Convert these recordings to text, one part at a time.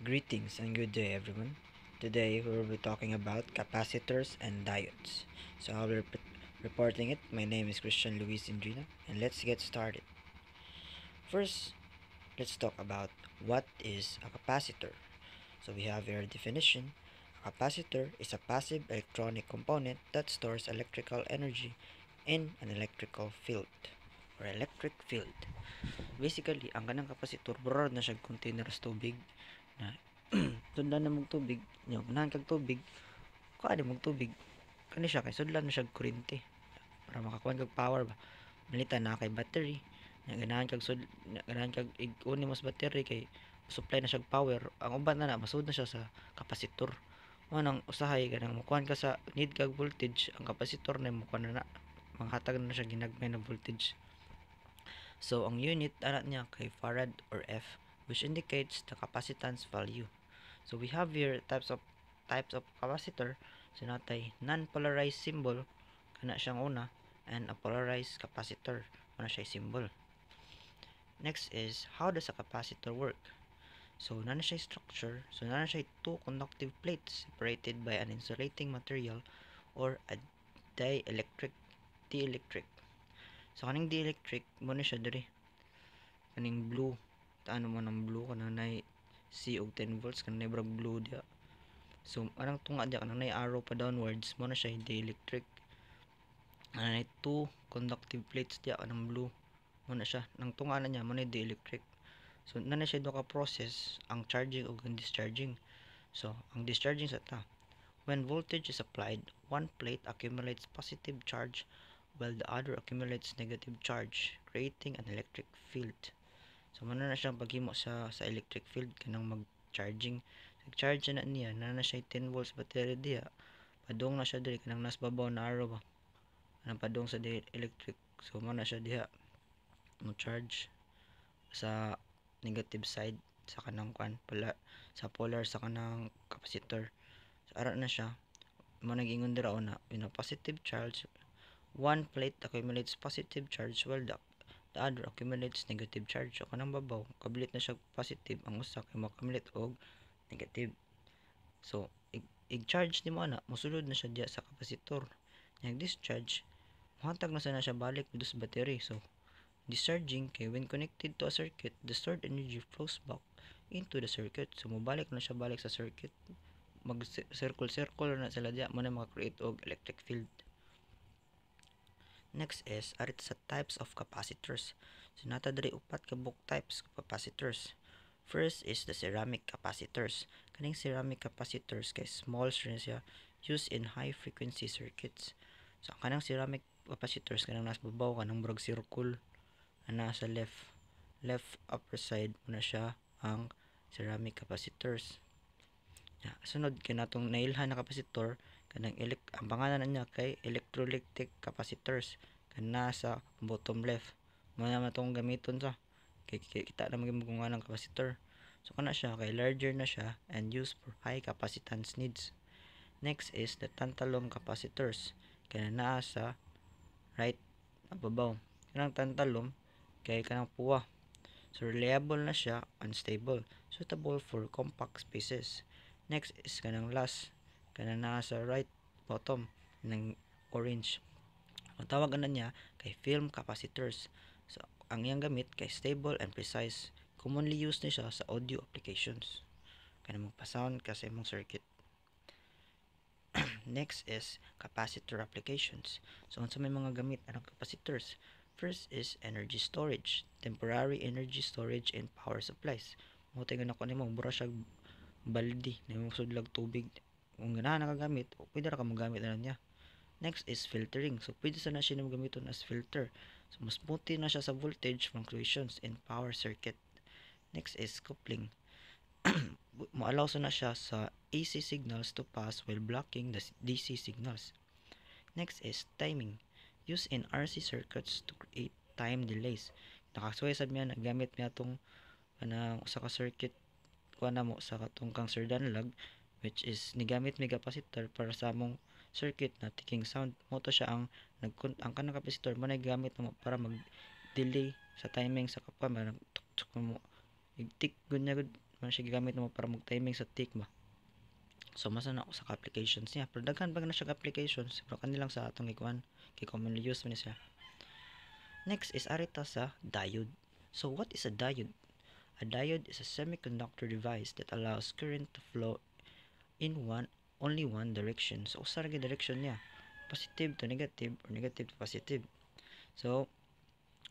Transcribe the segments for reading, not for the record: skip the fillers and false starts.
Greetings and good day, everyone. Today we will be talking about capacitors and diodes. So I'll be reporting it. My name is Christian Luis Indrina, and let's get started. First, let's talk about what is a capacitor. So we have here a definition. A capacitor is a passive electronic component that stores electrical energy in an electrical field or electric field. Basically, ang kanang kapasitor, burod na siya container sa tubig na sudlan na mong tubig nyo ganahan kag tubig kuha mong tubig kani siya kay sudlan na siya kuryente para makakuha kag power ba malita na kay battery na ganahan kag ig-uni mas battery kay supply na siya power ang uban na masud na siya sa kapasitor mo nang usahay kanang mukuhan ka sa need kag voltage ang kapasitor na mukuha na manghatag na siya ginagmay na voltage. So ang unit ana niya kay farad or F, which indicates the capacitance value. So we have here types of capacitor. So natay non-polarized symbol kana siyang una and a polarized capacitor kana siya symbol. Next is how does a capacitor work? So nana siya structure. So nana siya two conductive plates separated by an insulating material or a dielectric. So kaning dielectric mo na siya diri. Kaning blue. Ano man ang blue kanang nay C og 10 volts kanang brag blue dia. So, anang tunga diya kanang nay arrow pa downwards mo na siya dielectric. Nay two conductive plates diya kanang blue mo na siya. Nang tunga na niya mo na dielectric. So, na siya do ka process ang charging ug ang discharging. So, ang discharging sa ta. When voltage is applied, one plate accumulates positive charge while the other accumulates negative charge, creating an electric field. So, mana na siyang paghimo sa electric field kanang mag-charging. Nag-charge na niya, na siya 10 volts battery diya. Padung na siya diri kanang nas babaw na araw ba. Kanang padung sa electric. So, mana siya diha mo-charge sa negative side sa kanang sa polar sa kanang capacitor. So, ara na siya. Mo nag-ingon dira una, in a positive charge, one plate accumulates positive charge while the other accumulates negative charge. So kanang babaw kabilit na siya positive, ang usa kay makamlit og negative. So i-charge nimo ana mosulod na siya diya sa kapasitor. Yang discharge mohatag na siya balik dito sa battery. So discharging kay when connected to a circuit, the stored energy flows back into the circuit. So mobalik na siya balik sa circuit. Mag circle na sila diya mo na maka-create og electric field. Next is arit sa types of capacitors. So nata diri upat ka book types of capacitors. First is the ceramic capacitors. Kaning ceramic capacitors kay small strings siya used in high frequency circuits. So kanang ceramic capacitors kanang nas babaw kanang murag circle ana sa left upper side muna siya ang ceramic capacitors. Sunod kay natong nailhan na capacitor kanang ang pangalan niya kay electrolytic capacitors kana sa bottom left mo na matong gamiton sa kay kita na maging kung anong capacitor. So kana siya kay larger na siya and used for high capacitance needs. Next is the tantalum capacitors kana naa sa right ababaw. Kanang tantalum kay kanang puwa. So reliable na siya, unstable, suitable for compact spaces. Next is kanang last kanang naa sa right bottom ng orange. Ang tawag na niya kay film capacitors. So ang iyang gamit kay stable and precise. Commonly used ni siya sa audio applications. Kaya magpa-sound kasi mong circuit. Next is capacitor applications. So unsa may mga gamit ang capacitors? First is energy storage, temporary energy storage and power supplies. Mo tingon ako nimo mura siya baldi na mo sudlag tubig. Kung ganahan nakagamit, pwede ra ka magamit na niya. Next is filtering. So pwede sa na siya gamiton as filter. So mas smoothie na siya sa voltage fluctuations in power circuit. Next is coupling. Mo-allow na siya sa AC signals to pass while blocking the DC signals. Next is timing. Used in RC circuits to create time delays. Nakasuway sad miya nagamit miya tong kanang usa ka circuit kuha na mo sa katong kang Sir Danlag, which is nigamit may capacitor para sa among circuit na ticking sound. Mo to siya ang ang kanang capacitor mo na gamit mo para mag delay sa timing sa kapwa man tuk mo igtik gud niya gud Muna siya gigamit mo para mag-timing sa tick ba. So masa na ako sa applications niya. Pero daghan pag na siya applications, pero kanilang sa atong ikuan kay commonly used man siya. Next is arita sa diode. So what is a diode? A diode is a semiconductor device that allows current to flow in only one direction. So usa ra gyud direction niya, positive to negative or negative to positive. So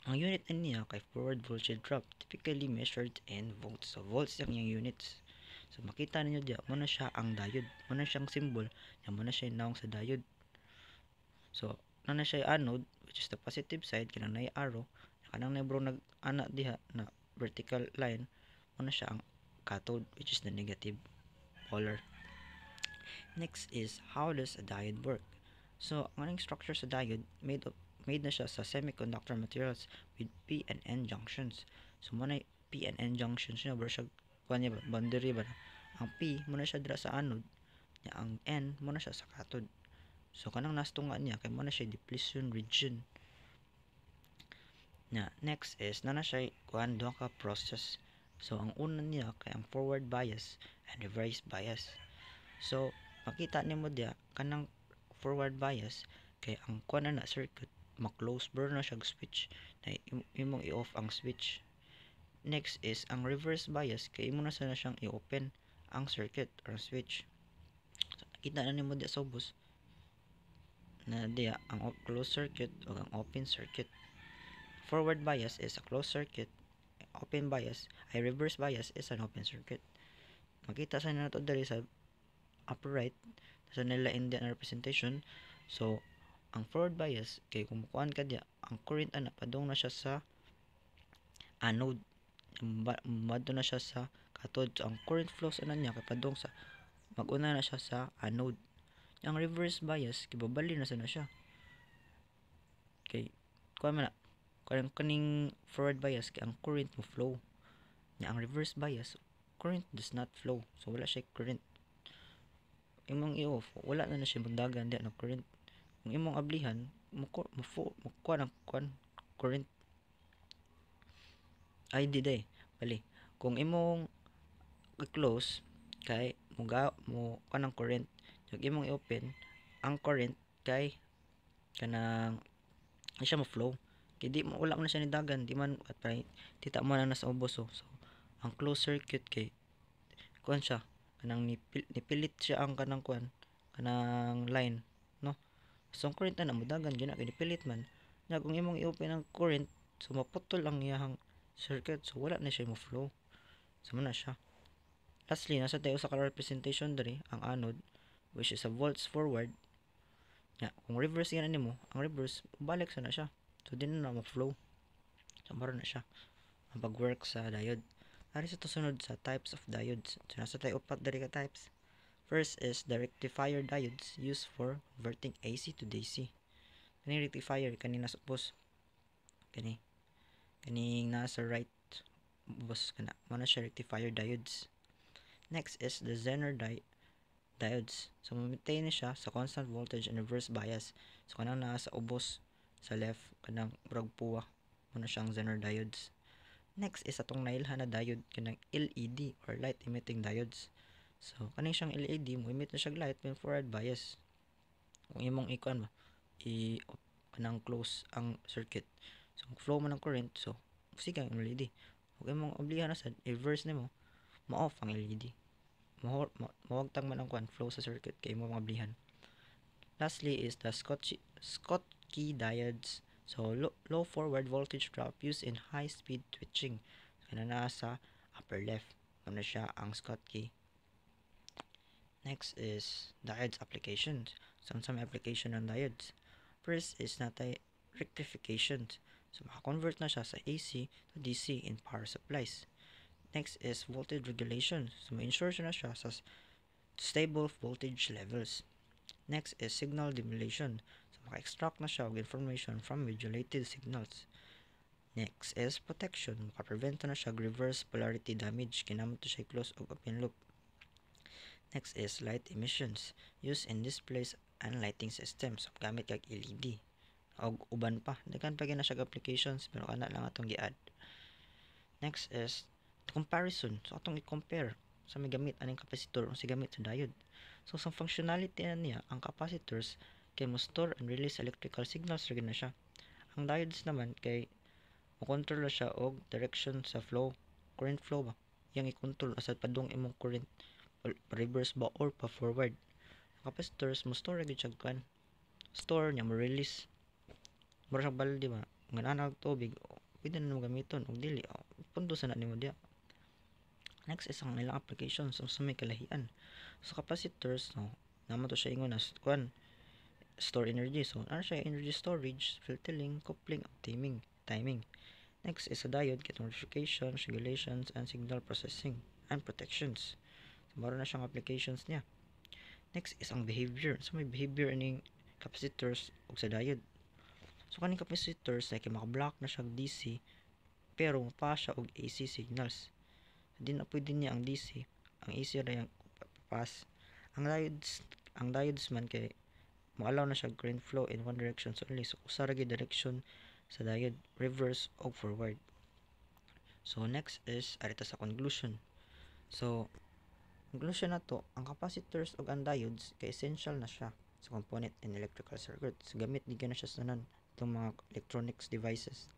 ang unit niya kay forward voltage drop, typically measured in volts. So volts ang iyang units. So makita ninyo diya mo na siya ang diode, mo na siyang symbol, mo na siya naong sa diode. So na siya anode, which is the positive side, kanang nay arrow, kanang nay bro nag-ana diha na vertical line, mo na siya ang cathode, which is the negative polar. Next is, how does a diode work? So ang aning structure sa diode made na siya sa semiconductor materials with P and N junctions. So mo na P and N junctions niya, bro siya kuan ba boundary ba na? Ang P mo na siya dira sa anode, ang N mo na siya sa cathode. So kanang nastunga niya kay mo na siya depletion region. Next is na siya kuan duha ka process. So ang una niya kay ang forward bias and reverse bias. So makita nimo diya kanang forward bias kay ang kuan na circuit ma-close bro na siya switch na imong i-off ang switch. Next is ang reverse bias kay imo na sana siyang i-open ang circuit or switch. So nakita na nimo diya sa ubos na diya ang closed circuit o ang open circuit. Forward bias is a closed circuit, open bias ay reverse bias is an open circuit. Makita sa nato diri sa upper right sa nila in the representation. So ang forward bias kay kung mukuan ka diya ang current ana padung na siya sa anode, madto na siya sa cathode. So ang current flows ana niya kay padung sa maguna na siya sa anode. Ang reverse bias kibabali na sana siya kay kuan man na kaning forward bias kay ang current mo flow nya ang reverse bias current does not flow, so wala siya current. Imong i-off wala na siya magdagan diya na current. Kung imong ablihan mo kuan ang current ay di day bali kung imong i-close kay mo kanang current, yung imong i-open ang current kay kanang di siya mo flow kay di mo wala man siya ni dagan, di man at tita mo na nasa ubos. So ang closed circuit kay kuan siya kanang nipilit siya ang kanang kuan kanang line no. So ang current na mo dagan gyud na kay nipilit man nya kung imong i-open ang current so maputol ang iyang circuit, so wala na siya mo flow. So na siya. Lastly, nasa tayo sa representation diri ang anode which is a volts forward. Kung reverse yan nimo, ang reverse balik sa na siya. So di na mo flow. So maro na siya ang pag-work sa diode. Ari sa sunod sa types of diodes. So nasa tayo upat diri ka types. First is the rectifier diodes used for converting AC to DC. Kani rectifier kanina sa boss. Kaning nasa right boss kana mo na siya rectifier diodes. Next is the Zener diodes. So ma-maintain na siya sa constant voltage and reverse bias. So kanang nasa ubos sa left kanang murag puwa mo na siyang Zener diodes. Next is atong nailhan na diode kanang LED or light emitting diodes. So kaning siyang LED mo emit na siya light with forward bias. Kung imong ikuan ba kanang close ang circuit. So flow man ng current, so sige ang LED. Kung imong oblihan na sa reverse nimo, ma-off ang LED. Mawagtang man ang kuan flow sa circuit kay mo mablihan. Lastly is the Schottky diodes. So low forward voltage drop used in high speed switching. Kana na sa upper left. Ano siya ang Schottky. Next is diodes applications. Some application ng diodes. First is natay rectification. So maka-convert na siya sa AC to DC in power supplies. Next is voltage regulation. So ma-ensure na siya sa stable voltage levels. Next is signal demodulation. So maka-extract na siya og information from modulated signals. Next is protection. Maka-prevent na siya reverse polarity damage. Kinamot to siya close og open loop. Next is light emissions used in displays and lighting systems. So gamit kag LED. Og uban pa. Daghan pa gyud na siya applications pero ana lang atong gi-add. Next is comparison, so atong i-compare sa may gamit aning capacitor o si gamit sa diode. So sa functionality na niya, ang capacitors kay mo store and release electrical signals ra na siya. Ang diodes naman kay mo control siya og direction sa flow, current flow ba. Yang i-control asad padung imong current reverse ba or pa forward. Ang capacitors mo store gyud siya kan. Store niya mo release. Mura sa balde ba. Nga og tubig, pwede na mo gamiton og dili. Punto sa na nimo diya. Next is ang ilang applications sa may kalahian. So capacitors, no, naman to siya ingon na store energy. So ano siya energy storage, filtering, coupling, timing. Next is a diode, get notifications, regulations, and signal processing and protections. So maro na siyang applications niya. Next is ang behavior. So may behavior ining capacitors ug sa diode. So kaning capacitors ay maka-block na siya DC pero pa siya og AC signals. Di na pwede niya ang DC, ang AC ra yung pass. Ang diodes man kay mo-allow na siya current flow in one direction only. So usa ra gyud direction sa diode, reverse o forward. So next is arita sa conclusion. So conclusion na to, ang capacitors ug ang diodes kay essential na siya sa component in electrical circuits. Gamit di na siya sa itong mga electronics devices.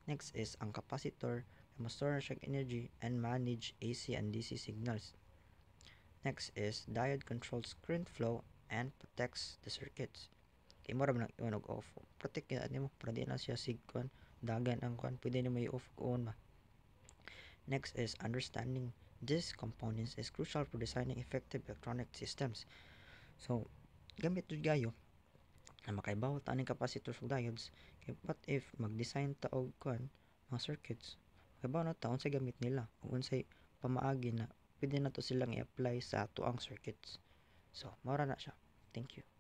Next is ang capacitor na store siya energy and manage AC and DC signals. Next is diode controls current flow and protects the circuits. Kay mo ra man on og off. Protect yan nimo para di na siya sigkon dagan ang kwan pwede nimo i-off on ba. Next is understanding these components is crucial for designing effective electronic systems. So gamit jud gayo na makaibaw ta aning capacitors ug diodes kay what if mag-design ta og kwan mga circuits, makaibaw na ta unsay gamit nila ug unsay pamaagi na pwede na to silang i-apply sa ato ang circuits. So mao ra na siya. Thank you.